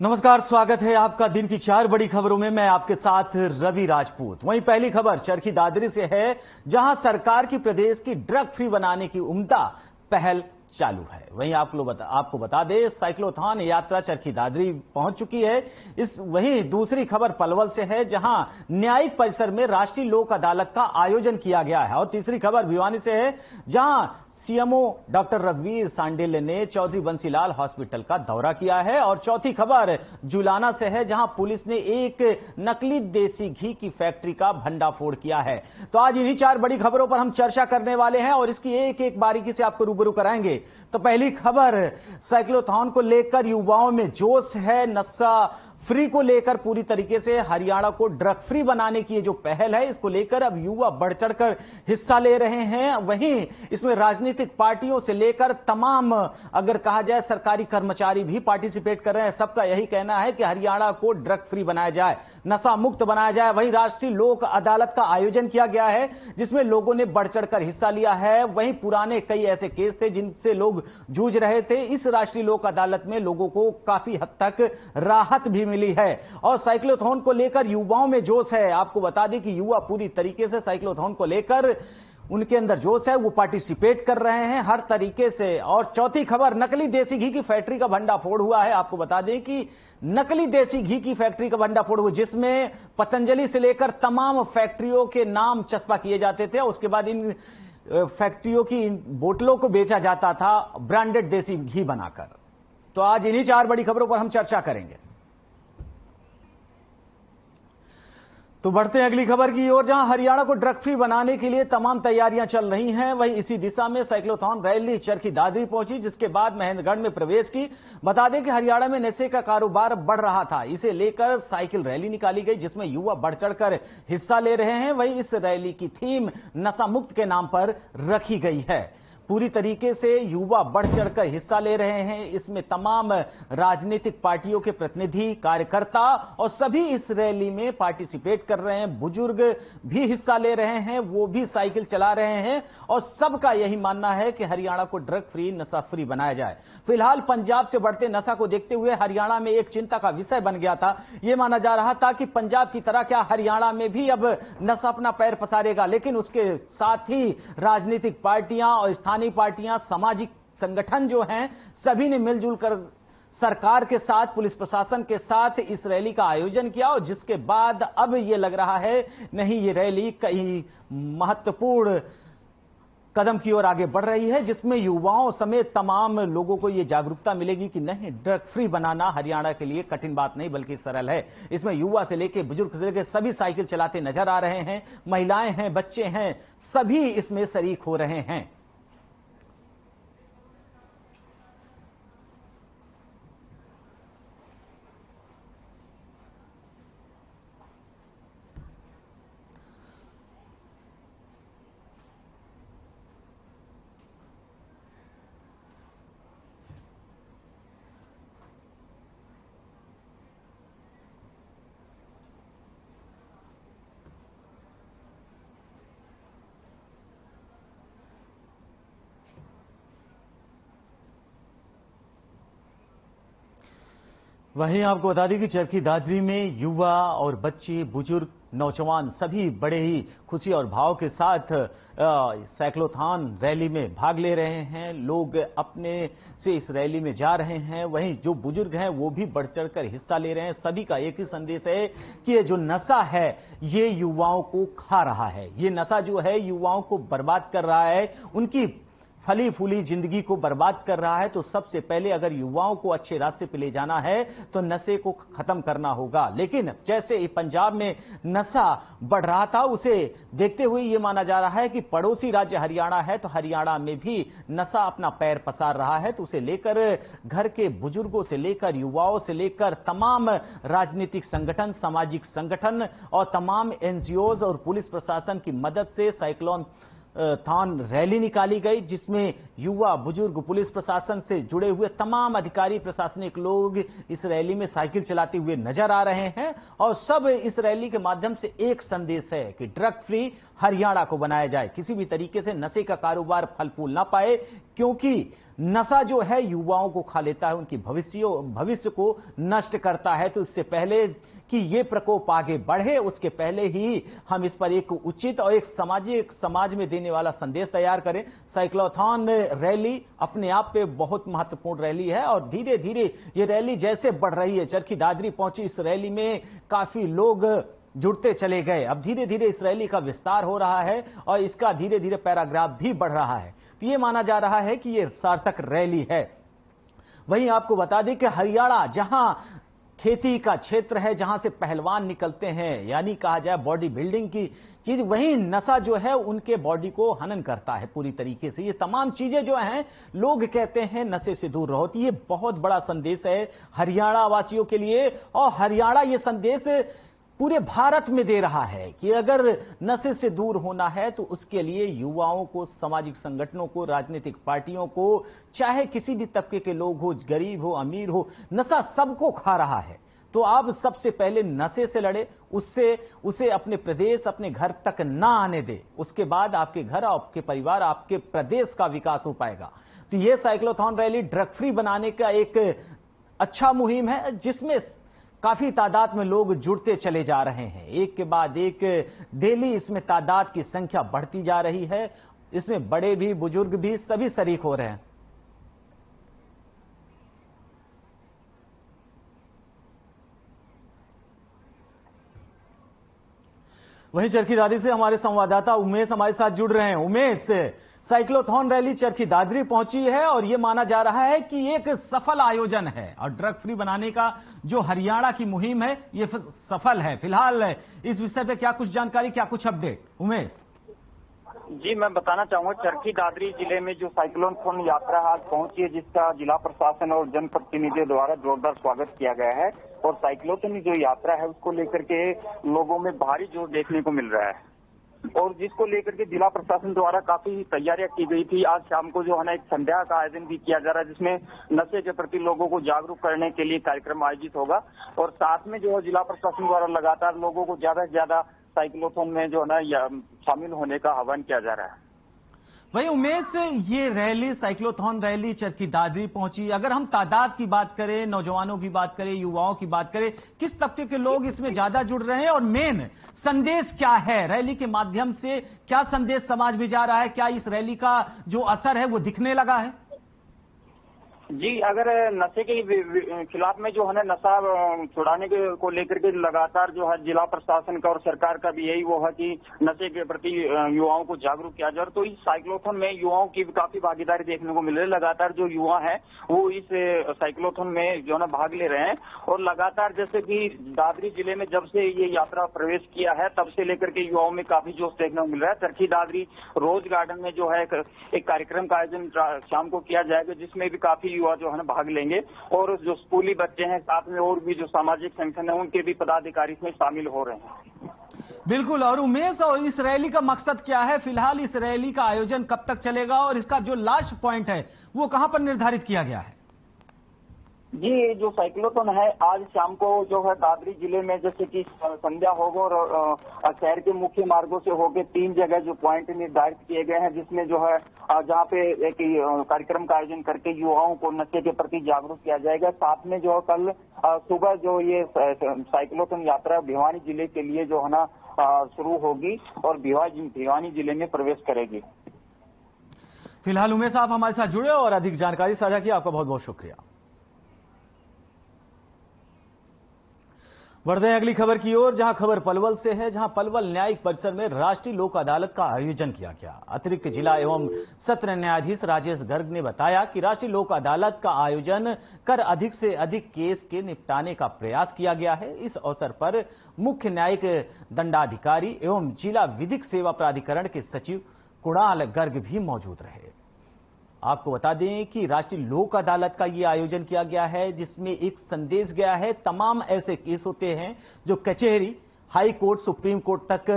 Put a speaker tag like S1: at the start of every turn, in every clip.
S1: नमस्कार, स्वागत है आपका दिन की 4 बड़ी खबरों में। मैं आपके साथ रवि राजपूत। वहीं पहली खबर चरखी दादरी से है, जहां सरकार की प्रदेश की ड्रग फ्री बनाने की उम्दा पहल चालू है। वहीं आपको बता दें, साइक्लोथॉन यात्रा चरखी दादरी पहुंच चुकी है। वहीं दूसरी खबर पलवल से है, जहां न्यायिक परिसर में राष्ट्रीय लोक अदालत का आयोजन किया गया है। और तीसरी खबर भिवानी से है, जहां सीएमओ डॉक्टर रघुवीर सांडेल ने चौधरी बंसीलाल हॉस्पिटल का दौरा किया है। और चौथी खबर जुलाना से है, जहां पुलिस ने एक नकली देसी घी की फैक्ट्री का भंडाफोड़ किया है। तो आज इन्हीं 4 बड़ी खबरों पर हम चर्चा करने वाले हैं और इसकी एक एक बारीकी से आपको रूबरू कराएंगे। तो पहली खबर, साइक्लोथॉन को लेकर युवाओं में जोश है। नशा फ्री को लेकर पूरी तरीके से हरियाणा को ड्रग फ्री बनाने की जो पहल है, इसको लेकर अब युवा बढ़ चढ़कर हिस्सा ले रहे हैं। वहीं इसमें राजनीतिक पार्टियों से लेकर तमाम, अगर कहा जाए, सरकारी कर्मचारी भी पार्टिसिपेट कर रहे हैं। सबका यही कहना है कि हरियाणा को ड्रग फ्री बनाया जाए, नशा मुक्त बनाया जाए। वहीं राष्ट्रीय लोक अदालत का आयोजन किया गया है, जिसमें लोगों ने बढ़ चढ़कर हिस्सा लिया है। वहीं पुराने कई ऐसे केस थे जिनसे लोग जूझ रहे थे। इस राष्ट्रीय लोक अदालत में लोगों को काफी हद तक राहत भी मिली है। और साइक्लोथॉन को लेकर युवाओं में जोश है। आपको बता दें कि युवा पूरी तरीके से साइक्लोथॉन को लेकर, उनके अंदर जोश है, वो पार्टिसिपेट कर रहे हैं हर तरीके से। और चौथी खबर, नकली देसी घी की फैक्ट्री का भंडाफोड़ हुआ है। आपको बता दें कि नकली देसी घी की फैक्ट्री का भंडाफोड़ हुआ, जिसमें पतंजलि से लेकर तमाम फैक्ट्रियों के नाम चस्पा किए जाते थे। उसके बाद इन फैक्ट्रियों की बोतलों को बेचा जाता था ब्रांडेड देसी घी बनाकर। तो आज इन्हीं 4 बड़ी खबरों पर हम चर्चा करेंगे। तो बढ़ते हैं अगली खबर की ओर, जहां हरियाणा को ड्रग फ्री बनाने के लिए तमाम तैयारियां चल रही हैं। वहीं इसी दिशा में साइक्लोथॉन रैली चरखी दादरी पहुंची, जिसके बाद महेंद्रगढ़ में प्रवेश की। बता दें कि हरियाणा में नशे का कारोबार बढ़ रहा था, इसे लेकर साइकिल रैली निकाली गई, जिसमें युवा बढ़ चढ़कर हिस्सा ले रहे हैं। वहीं इस रैली की थीम नशा मुक्त के नाम पर रखी गई है। पूरी तरीके से युवा बढ़ चढ़कर हिस्सा ले रहे हैं। इसमें तमाम राजनीतिक पार्टियों के प्रतिनिधि, कार्यकर्ता और सभी इस रैली में पार्टिसिपेट कर रहे हैं। बुजुर्ग भी हिस्सा ले रहे हैं, वो भी साइकिल चला रहे हैं। और सबका यही मानना है कि हरियाणा को ड्रग फ्री, नशा फ्री बनाया जाए। फिलहाल पंजाब से बढ़ते नशा को देखते हुए हरियाणा में एक चिंता का विषय बन गया था। यह माना जा रहा था कि पंजाब की तरह क्या हरियाणा में भी अब नशा अपना पैर पसारेगा। लेकिन उसके साथ ही राजनीतिक पार्टियां और स्थानीय पार्टियां, सामाजिक संगठन जो हैं, सभी ने मिलजुल कर सरकार के साथ, पुलिस प्रशासन के साथ इस रैली का आयोजन किया। और जिसके बाद अब यह लग रहा है, नहीं, ये रैली कई महत्वपूर्ण कदम की ओर आगे बढ़ रही है, जिसमें युवाओं समेत तमाम लोगों को यह जागरूकता मिलेगी कि नहीं, ड्रग फ्री बनाना हरियाणा के लिए कठिन बात नहीं बल्कि सरल है। इसमें युवा से लेकर बुजुर्ग से लेकर सभी साइकिल चलाते नजर आ रहे हैं। महिलाएं हैं, बच्चे हैं, सभी इसमें शरीक हो रहे हैं। वहीं आपको बता दें कि चरखी दादरी में युवा और बच्चे, बुजुर्ग, नौजवान सभी बड़े ही खुशी और भाव के साथ साइक्लोथॉन रैली में भाग ले रहे हैं। लोग अपने से इस रैली में जा रहे हैं। वहीं जो बुजुर्ग हैं वो भी बढ़ चढ़कर हिस्सा ले रहे हैं। सभी का एक ही संदेश है कि ये जो नशा है, ये युवाओं को खा रहा है। ये नशा जो है युवाओं को बर्बाद कर रहा है, उनकी फली फूली जिंदगी को बर्बाद कर रहा है। तो सबसे पहले अगर युवाओं को अच्छे रास्ते पे ले जाना है तो नशे को खत्म करना होगा। लेकिन जैसे पंजाब में नशा बढ़ रहा था, उसे देखते हुए यह माना जा रहा है कि पड़ोसी राज्य हरियाणा है, तो हरियाणा में भी नशा अपना पैर पसार रहा है। तो उसे लेकर घर के बुजुर्गों से लेकर युवाओं से लेकर तमाम राजनीतिक संगठन, सामाजिक संगठन और तमाम एनजीओज और पुलिस प्रशासन की मदद से साइक्लोथॉन रैली निकाली गई, जिसमें युवा, बुजुर्ग, पुलिस प्रशासन से जुड़े हुए तमाम अधिकारी, प्रशासनिक लोग इस रैली में साइकिल चलाते हुए नजर आ रहे हैं। और सब इस रैली के माध्यम से एक संदेश है कि ड्रग फ्री हरियाणा को बनाया जाए, किसी भी तरीके से नशे का कारोबार फल फूल ना पाए, क्योंकि नशा जो है युवाओं को खा लेता है, उनकी भविष्य को नष्ट करता है। तो इससे पहले कि ये प्रकोप आगे बढ़े, उसके पहले ही हम इस पर एक उचित और एक समाज में देने वाला संदेश तैयार करें। साइक्लोथॉन रैली अपने आप पे बहुत महत्वपूर्ण रैली है और धीरे धीरे ये रैली जैसे बढ़ रही है, चरखी दादरी पहुंची, इस रैली में काफी लोग जुड़ते चले गए। अब धीरे धीरे इस रैली का विस्तार हो रहा है और इसका धीरे धीरे पैराग्राफ भी बढ़ रहा है। तो ये माना जा रहा है कि ये सार्थक रैली है। वहीं आपको बता दें कि हरियाणा जहां खेती का क्षेत्र है, जहां से पहलवान निकलते हैं, यानी कहा जाए बॉडी बिल्डिंग की चीज, वहीं नशा जो है उनके बॉडी को हनन करता है पूरी तरीके से। ये तमाम चीजें जो हैं, लोग कहते हैं नशे से दूर रहो। तो ये बहुत बड़ा संदेश है हरियाणा वासियों के लिए और हरियाणा ये संदेश पूरे भारत में दे रहा है कि अगर नशे से दूर होना है तो उसके लिए युवाओं को, सामाजिक संगठनों को, राजनीतिक पार्टियों को, चाहे किसी भी तबके के लोग हो, गरीब हो, अमीर हो, नशा सबको खा रहा है। तो आप सबसे पहले नशे से लड़े, उसे अपने प्रदेश, अपने घर तक ना आने दे। उसके बाद आपके घर, आपके परिवार, आपके प्रदेश का विकास हो पाएगा। तो यह साइक्लोथॉन रैली ड्रग फ्री बनाने का एक अच्छा मुहिम है, जिसमें काफी तादाद में लोग जुड़ते चले जा रहे हैं। एक के बाद एक डेली इसमें तादाद की संख्या बढ़ती जा रही है। इसमें बड़े भी, बुजुर्ग भी, सभी शरीक हो रहे हैं। वहीं चरखी दादरी से हमारे संवाददाता उमेश हमारे साथ जुड़ रहे हैं। उमेश, साइक्लोथॉन रैली चरखी दादरी पहुंची है और यह माना जा रहा है कि एक सफल आयोजन है और ड्रग फ्री बनाने का जो हरियाणा की मुहिम है ये सफल है। फिलहाल इस विषय पे क्या कुछ जानकारी, क्या कुछ अपडेट? उमेश
S2: जी, मैं बताना चाहूंगा, चरखी दादरी जिले में जो साइक्लोथॉन यात्रा आज पहुंची है, जिसका जिला प्रशासन और जनप्रतिनिधियों द्वारा जोरदार स्वागत किया गया है और साइक्लोथॉन जो यात्रा है उसको लेकर के लोगों में भारी जोर देखने को मिल रहा है और जिसको लेकर के जिला प्रशासन द्वारा काफी तैयारियां की गई थी। आज शाम को जो है ना एक संध्या का आयोजन भी किया जा रहा है, जिसमें नशे के प्रति लोगों को जागरूक करने के लिए कार्यक्रम आयोजित होगा और साथ में जो है जिला प्रशासन द्वारा लगातार लोगों को ज्यादा से ज्यादा साइक्लोथॉन में जो है ना शामिल होने का आह्वान किया जा रहा है।
S1: वही उमेश, ये rally, cyclothon rally Charkhi Dadri पहुंची। अगर हम तादाद की बात करें, नौजवानों की बात करें, युवाओं की बात करें, किस तबके के लोग इसमें ज्यादा जुड़ रहे हैं और मेन संदेश क्या है रैली के माध्यम से? क्या संदेश समाज में जा रहा है? क्या इस रैली का जो असर है वो दिखने लगा है?
S2: जी, अगर नशे के खिलाफ में जो है ना नशा छुड़ाने को लेकर के लगातार जो है जिला प्रशासन का और सरकार का भी यही वो है कि नशे के प्रति युवाओं को जागरूक किया जाए। तो इस साइक्लोथॉन में युवाओं की काफी भागीदारी देखने को मिल रही है। लगातार जो युवा है वो इस साइक्लोथॉन में जो है ना भाग ले रहे हैं और लगातार जैसे कि दादरी जिले में जब से ये यात्रा प्रवेश किया है तब से लेकर के युवाओं में काफी जोश देखने को मिल रहा है। चरखी दादरी रोज गार्डन में जो है एक कार्यक्रम का आयोजन शाम को किया जाएगा, जिसमें भी काफी युवा जो है ना भाग लेंगे और जो स्कूली बच्चे हैं, साथ में और भी जो सामाजिक संगठन है उनके भी पदाधिकारी इसमें शामिल हो रहे हैं।
S1: बिल्कुल। और उमेश, और इस रैली का मकसद क्या है? फिलहाल इस रैली का आयोजन कब तक चलेगा और इसका जो लास्ट पॉइंट है वो कहां पर निर्धारित किया गया है?
S2: जी, ये जो साइक्लोथॉन है आज शाम को जो है दादरी जिले में जैसे कि संध्या होगा और शहर के मुख्य मार्गों से होकर 3 जगह जो पॉइंट निर्धारित किए गए हैं, जिसमें जो है जहाँ पे एक कार्यक्रम का आयोजन करके युवाओं को नशे के प्रति जागरूक किया जाएगा। साथ में जो है कल सुबह जो ये साइक्लोथॉन यात्रा भिवानी जिले के लिए जो है ना शुरू होगी और भिवानी जिले में प्रवेश करेगी।
S1: फिलहाल उमेश, आप हमारे साथ जुड़े और अधिक जानकारी साझा की, आपका बहुत बहुत शुक्रिया। बढ़ते हैं अगली खबर की ओर, जहां खबर पलवल से है, जहां पलवल न्यायिक परिसर में राष्ट्रीय लोक अदालत का आयोजन किया गया। अतिरिक्त जिला एवं सत्र न्यायाधीश राजेश गर्ग ने बताया कि राष्ट्रीय लोक अदालत का आयोजन कर अधिक से अधिक केस के निपटाने का प्रयास किया गया है। इस अवसर पर मुख्य न्यायिक दंडाधिकारी एवं जिला विधिक सेवा प्राधिकरण के सचिव कुणाल गर्ग भी मौजूद रहे। आपको बता दें कि राष्ट्रीय लोक अदालत का यह आयोजन किया गया है, जिसमें एक संदेश गया है। तमाम ऐसे केस होते हैं जो कचहरी, हाई कोर्ट, सुप्रीम कोर्ट तक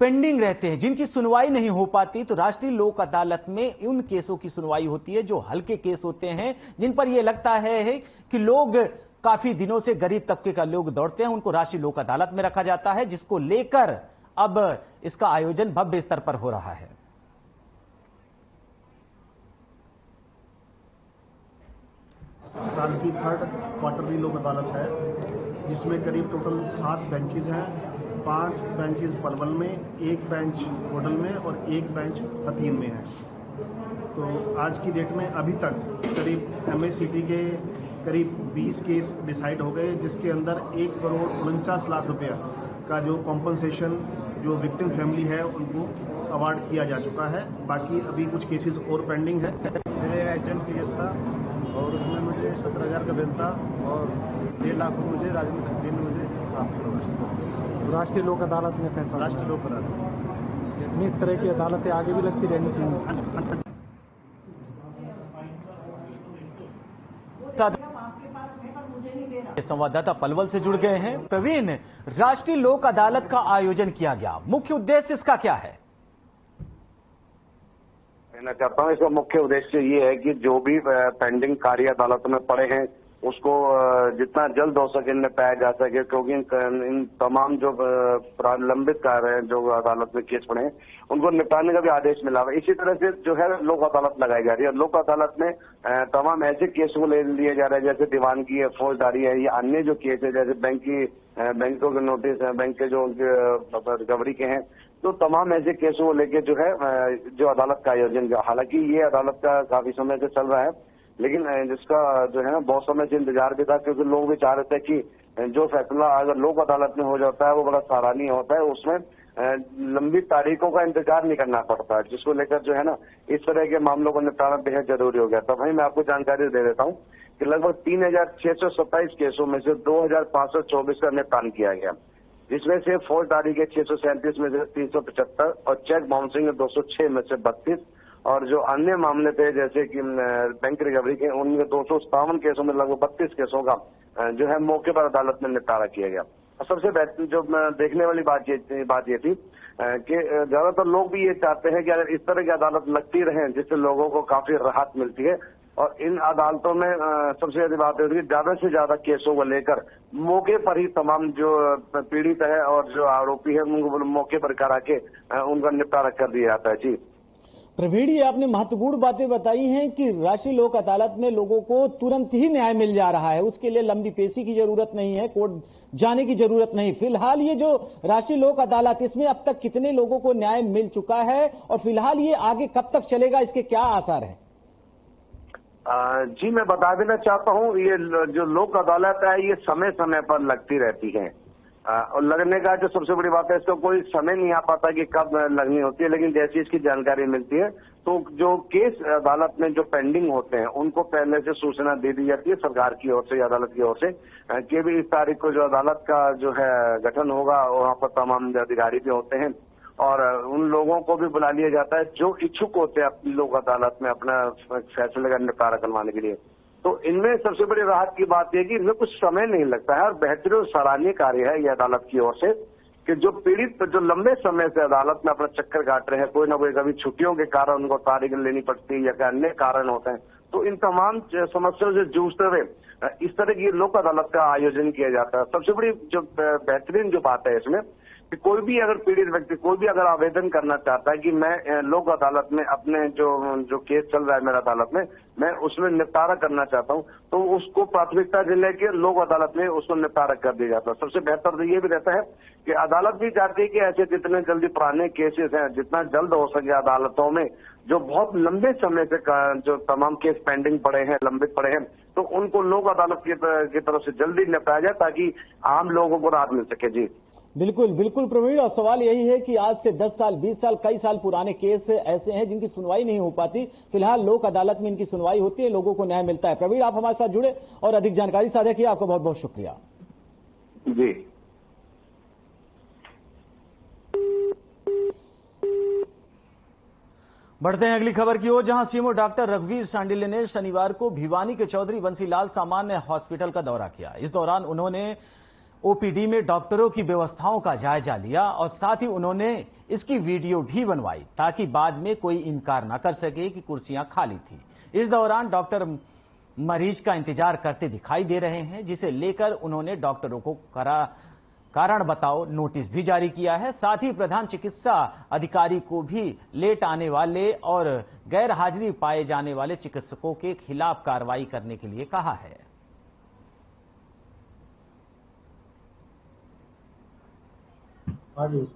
S1: पेंडिंग रहते हैं, जिनकी सुनवाई नहीं हो पाती। तो राष्ट्रीय लोक अदालत में उन केसों की सुनवाई होती है जो हल्के केस होते हैं, जिन पर यह लगता है कि लोग काफी दिनों से, गरीब तबके का लोग दौड़ते हैं, उनको राष्ट्रीय लोक अदालत में रखा जाता है, जिसको लेकर अब इसका आयोजन भव्य स्तर पर हो रहा है।
S3: साल की थर्ड क्वार्टरली लोक अदालत है, जिसमें करीब टोटल 7 बेंचेज हैं। 5 बेंचेज पलवल में, 1 बेंच होडल में और 1 बेंच हथीन में है। तो आज की डेट में अभी तक करीब MACT के करीब 20 केस डिसाइड हो गए, जिसके अंदर 1 करोड़ 49 लाख रुपया का जो कॉम्पनसेशन जो विक्टिम फैमिली है उनको अवार्ड किया जा चुका है। बाकी अभी कुछ केसेस और पेंडिंग है। मेरे एक्सीडेंट केस था और उसमें मुझे 17,000 का बिल था और 1.5 लाख मुझे राजेंद्र खट्टी ने मुझे प्राप्त किया।
S4: राष्ट्रीय लोक अदालत में फैसला,
S3: राष्ट्रीय लोक अदालत।
S4: इस तरह की अदालतें आगे भी लगती रहनी चाहिए।
S1: संवाददाता पलवल से जुड़ गए हैं। प्रवीण, राष्ट्रीय लोक अदालत का आयोजन किया गया, मुख्य उद्देश्य इसका क्या है?
S5: कहना चाहता हूं, इसका मुख्य उद्देश्य ये है कि जो भी पेंडिंग कार्य अदालतों में पड़े हैं उसको जितना जल्द हो सके निपटाया जा सके, क्योंकि इन तमाम जो लंबित कार्य हैं जो अदालत में केस पड़े हैं उनको निपटाने का भी आदेश मिला है। इसी तरह से जो है लोक अदालत लगाई जा रही है। लोक अदालत में तमाम ऐसे केसों को ले लिए जा रहे हैं जैसे दीवानगी है, फौजदारी है या अन्य जो केस है, जैसे बैंकों के नोटिस है, बैंक के जो रिकवरी के हैं, तो तमाम ऐसे केसों को लेकर जो है जो अदालत का आयोजन किया। हालांकि ये अदालत का काफी समय से चल रहा है, लेकिन जिसका जो है ना बहुत समय से इंतजार भी था, क्योंकि लोग भी चाह रहे थे कि जो फैसला अगर लोक अदालत में हो जाता है वो बड़ा सराहनीय होता है, उसमें लंबी तारीखों का इंतजार नहीं करना पड़ता है, जिसको लेकर जो है ना इस तरह के मामलों को निपटाना बेहद जरूरी हो गया। तब वहीं मैं आपको जानकारी दे देता हूं कि लगभग 3,627 केसों में से 2,524 का निपटान किया गया, जिसमें से फौजदारी के 637 में से 375 और चेक बाउंसिंग में 206 में से 32 और जो अन्य मामले थे जैसे कि बैंक रिकवरी के उनमें 257 केसों में लगभग 32 केसों का जो है मौके पर अदालत में निपटारा किया गया। और सबसे बेहतर जो देखने वाली बात ये थी कि ज्यादातर लोग भी ये चाहते हैं कि अगर इस तरह की अदालत लगती रहे जिससे लोगों को काफी राहत मिलती है, और इन अदालतों में सबसे ज्यादा बात है कि ज्यादा से ज्यादा केसों को लेकर मौके पर ही तमाम जो पीड़ित है और जो आरोपी है उनको मौके पर करा के उनका निपटारा कर दिया जाता है। जी
S1: प्रवीण, ये आपने महत्वपूर्ण बातें बताई हैं कि राष्ट्रीय लोक अदालत में लोगों को तुरंत ही न्याय मिल जा रहा है, उसके लिए लंबी पेशी की जरूरत नहीं है, कोर्ट जाने की जरूरत नहीं। फिलहाल ये जो राष्ट्रीय लोक अदालत, इसमें अब तक कितने लोगों को न्याय मिल चुका है और फिलहाल ये आगे कब तक चलेगा, इसके क्या आसार हैं?
S5: जी मैं बता देना चाहता हूँ, ये जो लोक अदालत है ये समय समय पर लगती रहती है, और लगने का जो सबसे बड़ी बात है इसका कोई समय नहीं आ पाता कि कब लगनी होती है, लेकिन जैसी इसकी जानकारी मिलती है तो जो केस अदालत में जो पेंडिंग होते हैं उनको पहले से सूचना दे दी जाती है सरकार की ओर से या अदालत की ओर से कि भी इस तारीख को जो अदालत का जो है गठन होगा, वहाँ पर तमाम अधिकारी भी होते हैं और उन लोगों को भी बुला लिया जाता है जो इच्छुक होते हैं अपनी लोक अदालत में अपना फैसले का निपटारा करवाने के लिए। तो इनमें सबसे बड़ी राहत की बात यह कि इनमें कुछ समय नहीं लगता है और बेहतरीन और सराहनीय कार्य है यह अदालत की ओर से कि जो पीड़ित जो लंबे समय से अदालत में अपना चक्कर काट रहे हैं, कोई ना कोई कभी छुट्टियों के कारण उनको तारीख लेनी पड़ती है या अन्य कारण होते हैं, तो इन तमाम समस्याओं से जूझते हुए इस तरह की लोक अदालत का आयोजन किया जाता है। सबसे बड़ी जो बेहतरीन जो बात है इसमें कि कोई भी अगर पीड़ित व्यक्ति कोई भी अगर आवेदन करना चाहता है कि मैं लोक अदालत में अपने जो केस चल रहा है मेरा अदालत में मैं उसमें निपटारा करना चाहता हूं, तो उसको प्राथमिकता जिले के लोक अदालत में उसको निपटारा कर दिया जाता है। सबसे बेहतर तो ये भी रहता है कि अदालत भी चाहती है कि ऐसे जितने जल्दी पुराने केसेस हैं जितना जल्द हो सके अदालतों में जो बहुत लंबे समय से जो तमाम केस पेंडिंग पड़े हैं, लंबित पड़े हैं, तो उनको लोक अदालत की तरफ से जल्दी निपटाया जाए ताकि आम लोगों को राहत मिल सके। जी
S1: बिल्कुल बिल्कुल प्रवीण, और सवाल यही है कि आज से 10 साल 20 साल कई साल पुराने केस ऐसे हैं जिनकी सुनवाई नहीं हो पाती, फिलहाल लोक अदालत में इनकी सुनवाई होती है, लोगों को न्याय मिलता है। प्रवीण, आप हमारे साथ जुड़े और अधिक जानकारी साझा की, आपका बहुत बहुत शुक्रिया।
S5: जी
S1: बढ़ते हैं अगली खबर की ओर, जहां सीएमओ डॉक्टर रघुवीर शांडिल्य ने शनिवार को भिवानी के चौधरी बंसीलाल सामान्य हॉस्पिटल का दौरा किया। इस दौरान उन्होंने ओपीडी में डॉक्टरों की व्यवस्थाओं का जायजा लिया और साथ ही उन्होंने इसकी वीडियो भी बनवाई ताकि बाद में कोई इनकार न कर सके कि कुर्सियां खाली थी। इस दौरान डॉक्टर मरीज का इंतजार करते दिखाई दे रहे हैं, जिसे लेकर उन्होंने डॉक्टरों को कारण बताओ नोटिस भी जारी किया है। साथ ही प्रधान चिकित्सा अधिकारी को भी लेट आने वाले और गैर हाजिरी पाए जाने वाले चिकित्सकों के खिलाफ कार्रवाई करने के लिए कहा है।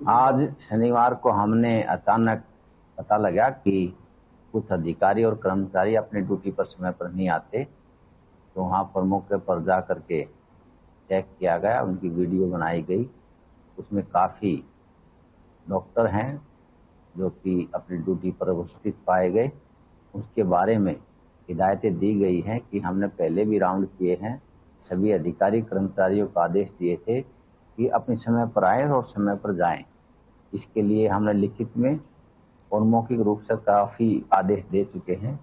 S6: आज शनिवार को हमने अचानक पता लगा कि कुछ अधिकारी और कर्मचारी अपने ड्यूटी पर समय पर नहीं आते, तो वहां पर मौके पर जा करके चेक किया गया, उनकी वीडियो बनाई गई। उसमें काफ़ी डॉक्टर हैं जो कि अपनी ड्यूटी पर उपस्थित पाए गए। उसके बारे में हिदायतें दी गई हैं कि हमने पहले भी राउंड किए हैं, सभी अधिकारी कर्मचारियों को आदेश दिए थे कि अपने समय पर आएं और समय पर जाएं। इसके लिए हमने लिखित में और मौखिक रूप से काफ़ी आदेश दे चुके हैं।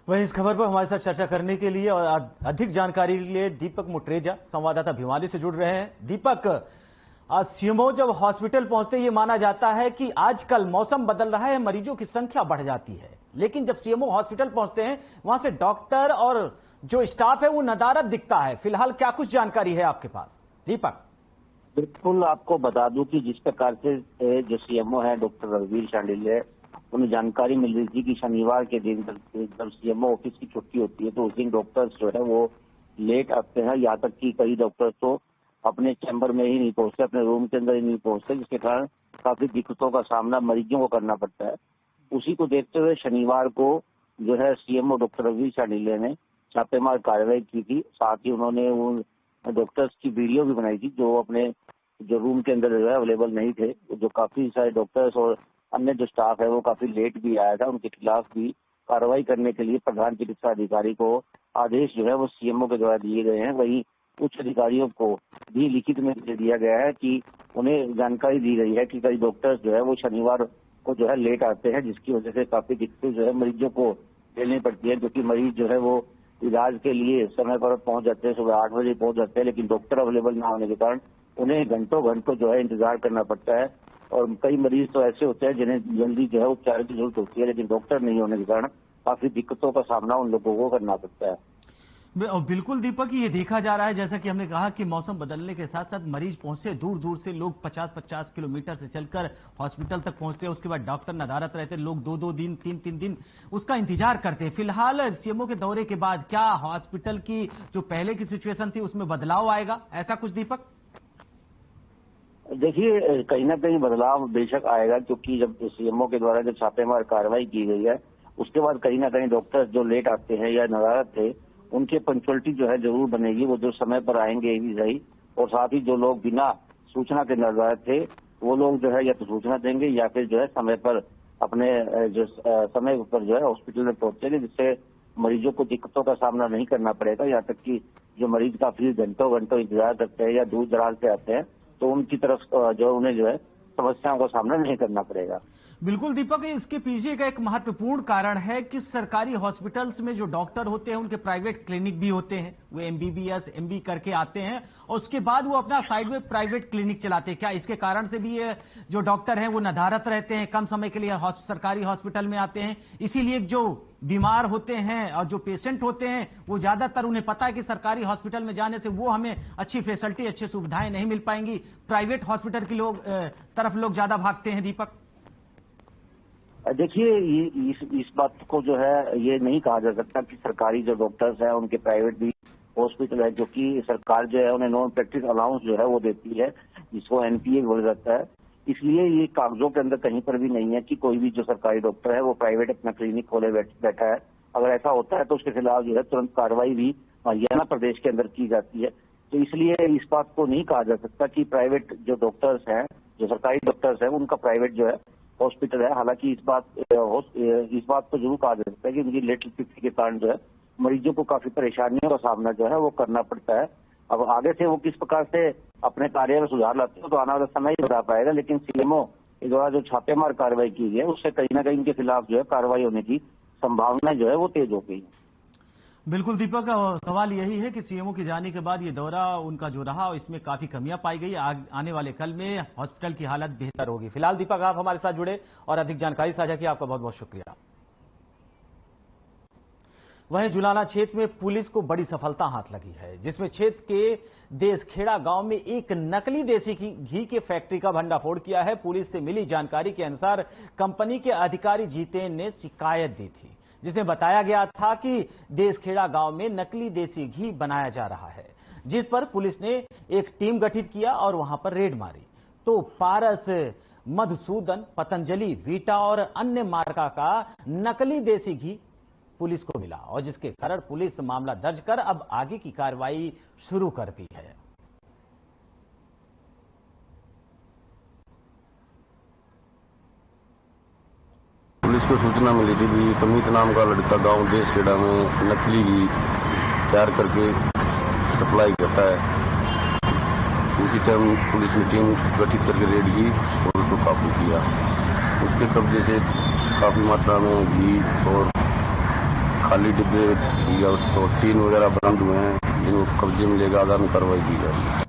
S1: वहीं इस खबर पर हमारे साथ चर्चा करने के लिए और अधिक जानकारी के लिए दीपक मुट्रेजा संवाददाता भिवानी से जुड़ रहे हैं। दीपक, सीएमओ जब हॉस्पिटल पहुंचते ये माना जाता है कि आजकल मौसम बदल रहा है, मरीजों की संख्या बढ़ जाती है, लेकिन जब सीएमओ हॉस्पिटल पहुंचते हैं वहां से डॉक्टर और जो स्टाफ है वो नदारद दिखता है। फिलहाल क्या कुछ जानकारी है आपके पास दीपक?
S7: बिल्कुल, आपको बता दूं कि जिस प्रकार से जो सीएमओ है डॉक्टर रघुवीर शांडिल्य, उन्हें जानकारी मिल रही थी कि शनिवार के दिन जब सीएमओ ऑफिस की छुट्टी होती है तो उस दिन डॉक्टर्स जो है वो लेट आते हैं। यहाँ तक कि कई डॉक्टर्स तो अपने चैम्बर में ही नहीं पहुंचते, अपने रूम के अंदर ही नहीं पहुंचते, जिसके कारण काफी दिक्कतों का सामना मरीजों को करना पड़ता है। उसी को देखते हुए शनिवार को जो है सीएमओ डॉक्टर रघुवीर शांडिल्य ने छापेमार कार्रवाई की थी। साथ ही उन्होंने उन डॉक्टर्स की वीडियो भी बनाई थी जो अपने जो रूम के अंदर जो है अवेलेबल नहीं थे। जो काफी सारे डॉक्टर्स और अन्य जो स्टाफ है वो काफी लेट भी आया था, उनके खिलाफ भी कार्रवाई करने के लिए प्रधान चिकित्सा अधिकारी को आदेश जो है वो सीएमओ के द्वारा दिए गए हैं। वहीं उच्च अधिकारियों को भी लिखित में दे दिया गया है कि उन्हें जानकारी दी गई है कि कई डॉक्टर्स जो है वो शनिवार को जो है लेट आते हैं, जिसकी वजह से काफी दिक्कतें जो है मरीजों को झेलनी पड़ती है। क्योंकि मरीज जो है वो इलाज के लिए समय पर पहुंच जाते हैं, सुबह 8 बजे पहुंच जाते हैं, लेकिन डॉक्टर अवेलेबल ना होने के कारण उन्हें घंटों घंटों जो है इंतजार करना पड़ता है। और कई मरीज तो ऐसे होते हैं जिन्हें जल्दी जो है उपचार की जरूरत होती है, लेकिन डॉक्टर नहीं होने के कारण काफी दिक्कतों का सामना उन लोगों को करना पड़ता है।
S1: बिल्कुल दीपक, ये देखा जा रहा है जैसा कि हमने कहा कि मौसम बदलने के साथ साथ मरीज पहुंचते दूर दूर से, लोग 50-50 किलोमीटर से चलकर हॉस्पिटल तक पहुंचते हैं। उसके बाद डॉक्टर नदारत रहते, लोग 2-2 दिन 3-3 दिन उसका इंतजार करते हैं। फिलहाल सीएमओ के दौरे के बाद क्या हॉस्पिटल की जो पहले की सिचुएशन थी उसमें बदलाव आएगा, ऐसा कुछ दीपक?
S7: देखिए, कहीं ना कहीं बदलाव बेशक आएगा, क्योंकि जब सीएमओ के द्वारा जब छापेमार कार्रवाई की गई है उसके बाद कहीं ना कहीं डॉक्टर्स जो लेट आते हैं या नदारत थे उनके पंक्चुअलिटी जो है जरूर बनेगी। वो जो समय पर आएंगे ही सही, और साथ ही जो लोग बिना सूचना के नदारत थे वो लोग जो है या तो सूचना देंगे या फिर जो है समय पर अपने जो समय पर जो है हॉस्पिटल में पहुंचेंगे, जिससे मरीजों को दिक्कतों का सामना नहीं करना पड़ेगा। यहाँ तक कि जो मरीज काफी घंटों घंटों इंतजार करते हैं या दूर दराज से आते हैं तो उनकी तरफ जो उन्हें जो है समस्याओं का सामना नहीं करना पड़ेगा।
S1: बिल्कुल दीपक, इसके पीछे का एक महत्वपूर्ण कारण है कि सरकारी हॉस्पिटल्स में जो डॉक्टर होते हैं उनके प्राइवेट क्लिनिक भी होते हैं। वो एमबीबीएस एमबी करके आते हैं और उसके बाद वो अपना साइड में प्राइवेट क्लिनिक चलाते हैं। क्या इसके कारण से भी ये जो डॉक्टर हैं वो नदारत रहते हैं, कम समय के लिए सरकारी हॉस्पिटल में आते हैं? इसीलिए जो बीमार होते हैं और जो पेशेंट होते हैं वो ज्यादातर उन्हें पता है कि सरकारी हॉस्पिटल में जाने से वो हमें अच्छी फैसिलिटी, अच्छी सुविधाएं नहीं मिल पाएंगी, प्राइवेट हॉस्पिटल की तरफ लोग ज्यादा भागते हैं। दीपक,
S7: देखिए, इस बात को जो है ये नहीं कहा जा सकता कि सरकारी जो डॉक्टर्स हैं उनके प्राइवेट भी हॉस्पिटल है, क्योंकि सरकार जो है उन्हें नॉन प्रैक्टिस अलाउंस जो है वो देती है, जिसको एनपीए बोला जाता है। इसलिए ये कागजों के अंदर कहीं पर भी नहीं है कि कोई भी जो सरकारी डॉक्टर है वो प्राइवेट अपना क्लिनिक खोले बैठा है। अगर ऐसा होता है तो उसके खिलाफ जो है तुरंत कार्रवाई भी हरियाणा प्रदेश के अंदर की जाती है। तो इसलिए इस बात को नहीं कहा जा सकता कि प्राइवेट जो डॉक्टर्स हैं, जो सरकारी डॉक्टर्स हैं, उनका प्राइवेट जो है हॉस्पिटल है। हालांकि इस बात को जरूर कहा जा सकता है कि उनकी लेट स्थिति के कारण जो है मरीजों को काफी परेशानियों का सामना जो है वो करना पड़ता है। अब आगे से वो किस प्रकार से अपने कार्य में सुधार लाते हैं तो आने वाला समय ही बता पाएगा, लेकिन सीएमओ के द्वारा जो छापेमार कार्रवाई की गई है उससे कहीं ना कहीं इनके खिलाफ जो है कार्रवाई होने की संभावना जो है वो तेज हो गई।
S1: बिल्कुल दीपक, और सवाल यही है कि सीएमओ के जाने के बाद ये दौरा उनका जो रहा इसमें काफी कमियां पाई गई। आने वाले कल में हॉस्पिटल की हालत बेहतर होगी। फिलहाल दीपक, आप हमारे साथ जुड़े और अधिक जानकारी साझा की, आपका बहुत बहुत शुक्रिया। वहीं जुलाना क्षेत्र में पुलिस को बड़ी सफलता हाथ लगी है, जिसमें क्षेत्र के देसखेड़ा गांव में एक नकली देसी घी के फैक्ट्री का भंडाफोड़ किया है। पुलिस से मिली जानकारी के अनुसार कंपनी के अधिकारी जीतेन ने शिकायत दी थी, जिसमें बताया गया था कि देसखेड़ा गांव में नकली देसी घी बनाया जा रहा है, जिस पर पुलिस ने एक टीम गठित किया और वहां पर रेड मारी तो पारस, मधुसूदन, पतंजलि, वीटा और अन्य मार्का का नकली देसी घी पुलिस को मिला, और जिसके कारण पुलिस मामला दर्ज कर अब आगे की कार्रवाई शुरू कर दी है।
S8: पुलिस को सूचना मिली थी कि कमीत नाम का लड़का गांव देसखेड़ा में नकली घी तैयार करके सप्लाई करता है। उसी टाइम पुलिस ने टीम गठित करके रेड की और उसको काबू किया। उसके कब्जे से काफी मात्रा में घी और खाली डिब्बे या तो टीन वगैरह बरामद हुए हैं, जिनको कब्जे में लेकर आगामी कार्रवाई की जाएगी।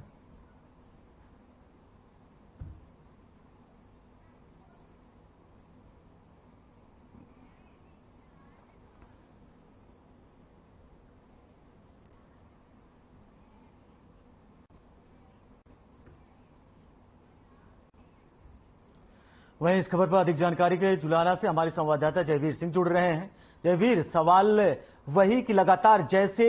S1: वहीं इस खबर पर अधिक जानकारी के जुलाना से हमारे संवाददाता जयवीर सिंह जुड़ रहे हैं। जयवीर, सवाल वही कि लगातार जैसे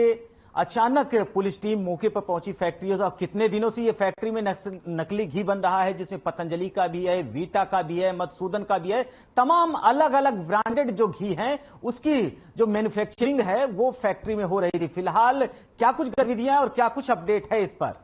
S1: अचानक पुलिस टीम मौके पर पहुंची फैक्ट्री, अब कितने दिनों से ये फैक्ट्री में नकली घी बन रहा है, जिसमें पतंजलि का भी है, वीटा का भी है, मधुसूदन का भी है, तमाम अलग अलग ब्रांडेड जो घी हैं उसकी जो मैन्युफैक्चरिंग है वो फैक्ट्री में हो रही थी। फिलहाल क्या कुछ गतिविधियां और क्या कुछ अपडेट है इस पर?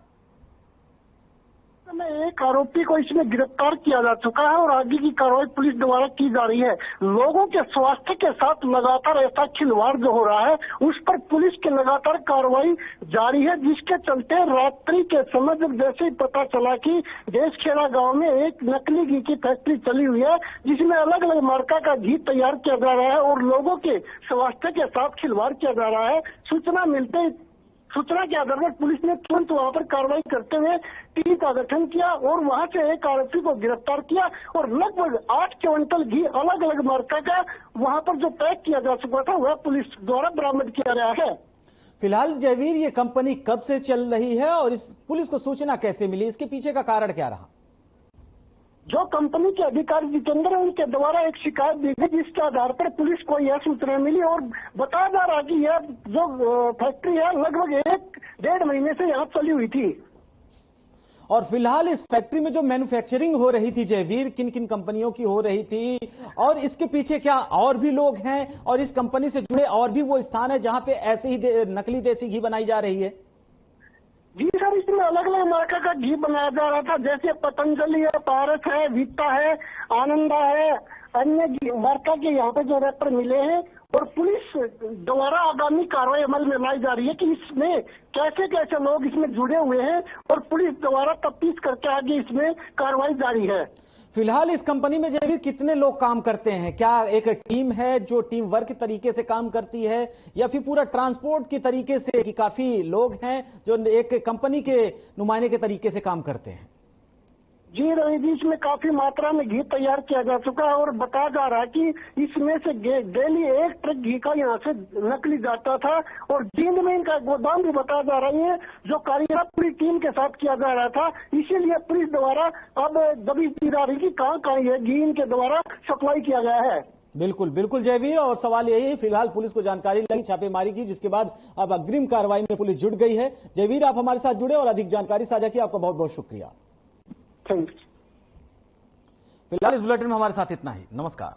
S9: में एक आरोपी को इसमें गिरफ्तार किया जा चुका है और आगे की कार्रवाई पुलिस द्वारा की जा रही है। लोगों के स्वास्थ्य के साथ लगातार ऐसा खिलवाड़ जो हो रहा है उस पर पुलिस की लगातार कार्रवाई जारी है, जिसके चलते रात्रि के समय जब जैसे ही पता चला कि देसखेड़ा गांव में एक नकली घी की फैक्ट्री चली हुई है, जिसमें अलग अलग मार्का का घी तैयार किया जा रहा है और लोगों के स्वास्थ्य के साथ खिलवाड़ किया जा रहा है, सूचना के आधार पर पुलिस ने तुरंत वहां पर कार्रवाई करते हुए टीम का गठन किया और वहां से एक आरोपी को गिरफ्तार किया और लगभग 8 क्विंटल घी अलग अलग मार्का का वहां पर जो पैक किया जा चुका था वह पुलिस द्वारा बरामद किया गया है।
S1: फिलहाल जयवीर, ये कंपनी कब से चल रही है और इस पुलिस को सूचना कैसे मिली, इसके पीछे का कारण क्या रहा?
S9: जो कंपनी के अधिकारी जितेंद्र हैं उनके द्वारा एक शिकायत दी गई, जिसके आधार पर पुलिस को यह सूचना मिली और बताया जा रहा कि यह जो फैक्ट्री है लगभग 1-1.5 महीने से यहाँ चली हुई थी।
S1: और फिलहाल इस फैक्ट्री में जो मैन्युफैक्चरिंग हो रही थी जयवीर, किन किन कंपनियों की हो रही थी और इसके पीछे क्या और भी लोग हैं और इस कंपनी से जुड़े और भी वो स्थान है जहां पे ऐसे ही नकली देसी घी बनाई जा रही है?
S9: जी सर, इसमें अलग अलग मार्का का घी बनाया जा रहा था, जैसे पतंजलि है, पारस है, वीटा है, आनंदा है, अन्य मार्का के यहाँ पे जो रैपर मिले हैं और पुलिस द्वारा आगामी कार्रवाई अमल में लाई जा रही है कि इसमें कैसे कैसे लोग इसमें जुड़े हुए हैं और पुलिस द्वारा तफ्तीश करके आगे इसमें कार्रवाई जारी है।
S1: फिलहाल इस कंपनी में जयवीर कितने लोग काम करते हैं? क्या एक टीम है जो टीम वर्क तरीके से काम करती है या फिर पूरा ट्रांसपोर्ट के तरीके से कि काफी लोग हैं जो एक कंपनी के नुमाइंदे के तरीके से काम करते हैं?
S9: जी रवि जी, इसमें काफी मात्रा में घी तैयार किया जा चुका है और बताया जा रहा है कि इसमें से डेली 1 ट्रक घी का यहाँ से नकली जाता था और जींद में इनका गोदाम भी बताया जा रही है जो कार्य पूरी टीम के साथ किया जा रहा था। इसीलिए पुलिस द्वारा अब दबिश दी जा रही कि कहाँ ये घी इनके द्वारा सप्लाई किया गया है।
S1: बिल्कुल बिल्कुल जयवीर, और सवाल यही है, फिलहाल पुलिस को जानकारी लगी, छापेमारी की, जिसके बाद अब अग्रिम कार्रवाई में पुलिस जुट गई है। जयवीर, आप हमारे साथ जुड़े और अधिक जानकारी साझा की, आपका बहुत बहुत शुक्रिया।
S9: थैंक्स।
S1: फिलहाल इस बुलेटिन में हमारे साथ इतना ही। नमस्कार।